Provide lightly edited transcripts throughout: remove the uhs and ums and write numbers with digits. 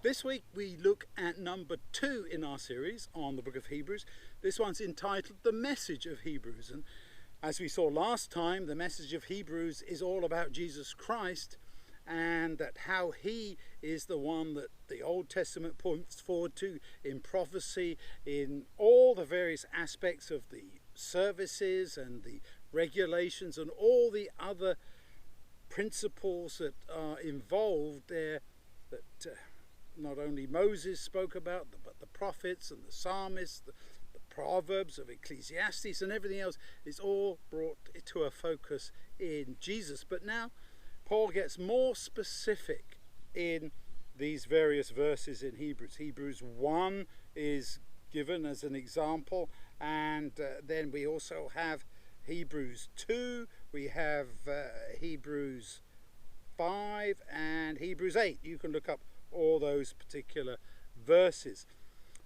This week we look at number 2 in our series on the book of Hebrews. This one's entitled The Message of Hebrews. And as we saw last time, the message of Hebrews is all about Jesus Christ and that how he is the one that the Old Testament points forward to in prophecy, in all the various aspects of the services and the regulations and all the other principles that are involved there that not only Moses spoke about, but the prophets and the psalmists, the Proverbs of Ecclesiastes and everything else is all brought to a focus in Jesus. But now Paul gets more specific in these various verses in Hebrews. Hebrews 1 is given as an example, and then we also have Hebrews 2, we have Hebrews 5 and Hebrews 8. You can look up all those particular verses.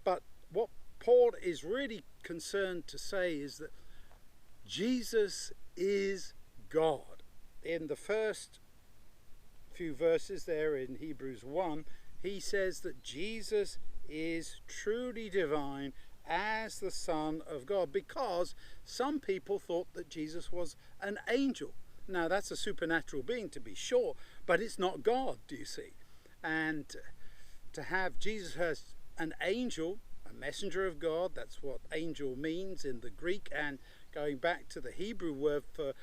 But what Paul is really concerned to say is that Jesus is God. In the first few verses there in Hebrews 1, he says that Jesus is truly divine as the Son of God, because some people thought that Jesus was an angel. Now that's a supernatural being, to be sure, but it's not God, do you see? And to have Jesus as an angel, a messenger of God, that's what angel means in the Greek, and going back to the Hebrew word for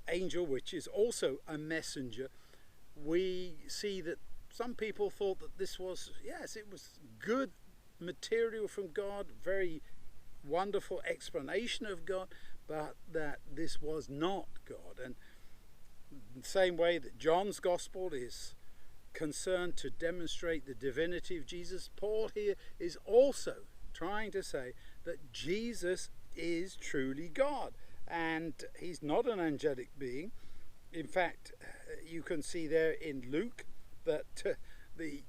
angel, which is also a messenger, we see that some people thought that this was, yes, it was good material from God, very wonderful explanation of God, but that this was not God. And in the same way that John's gospel is concerned to demonstrate the divinity of Jesus, Paul here is also trying to say that Jesus is truly God, and he's not an angelic being. In fact, you can see there in Luke that the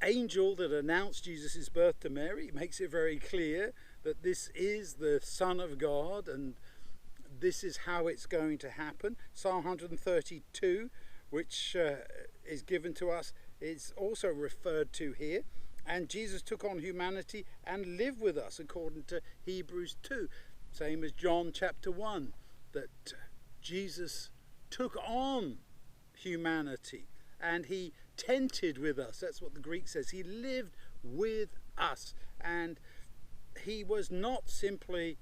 angel that announced Jesus' birth to Mary makes it very clear that this is the Son of God and this is how it's going to happen. Psalm 132, which is given to us, is also referred to here. And Jesus took on humanity and lived with us, according to Hebrews 2. Same as John chapter 1, that Jesus took on humanity and he tented with us. That's what the Greek says. He lived with us. And he was not simply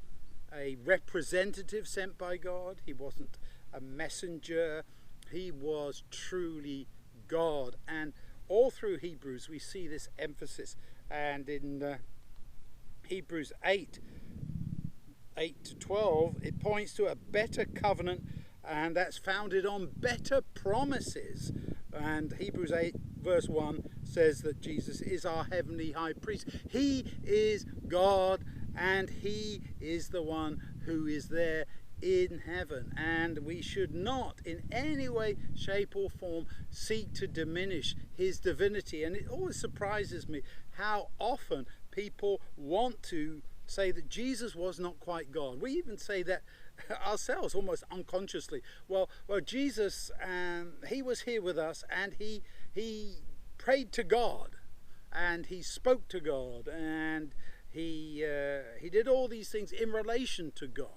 a representative sent by God. He wasn't a messenger. He was truly God. And all through Hebrews we see this emphasis. And in Hebrews 8 to 12, it points to a better covenant, and that's founded on better promises. And Hebrews 8 verse 1 says that Jesus is our heavenly high priest. He is God, and he is the one who is there in heaven, and we should not in any way, shape or form seek to diminish his divinity. And it always surprises me how often people want to say that Jesus was not quite God. We even say that ourselves almost unconsciously. Well, Jesus, he was here with us, and he prayed to God, and he spoke to God, and he did all these things in relation to God.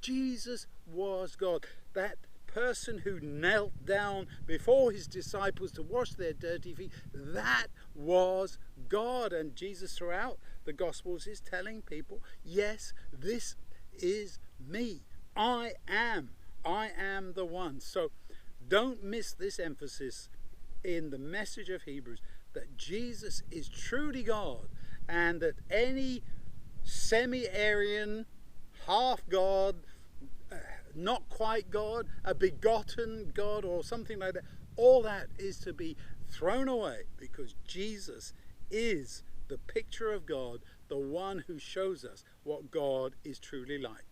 Jesus was God. That person who knelt down before his disciples to wash their dirty feet, that was God. And Jesus throughout the Gospels is telling people, yes, this is me. I am the one. So don't miss this emphasis in the message of Hebrews, that Jesus is truly God, and that any semi-Aryan, half God, not quite God, a begotten God or something like that, all that is to be thrown away, because Jesus is the picture of God, the one who shows us what God is truly like.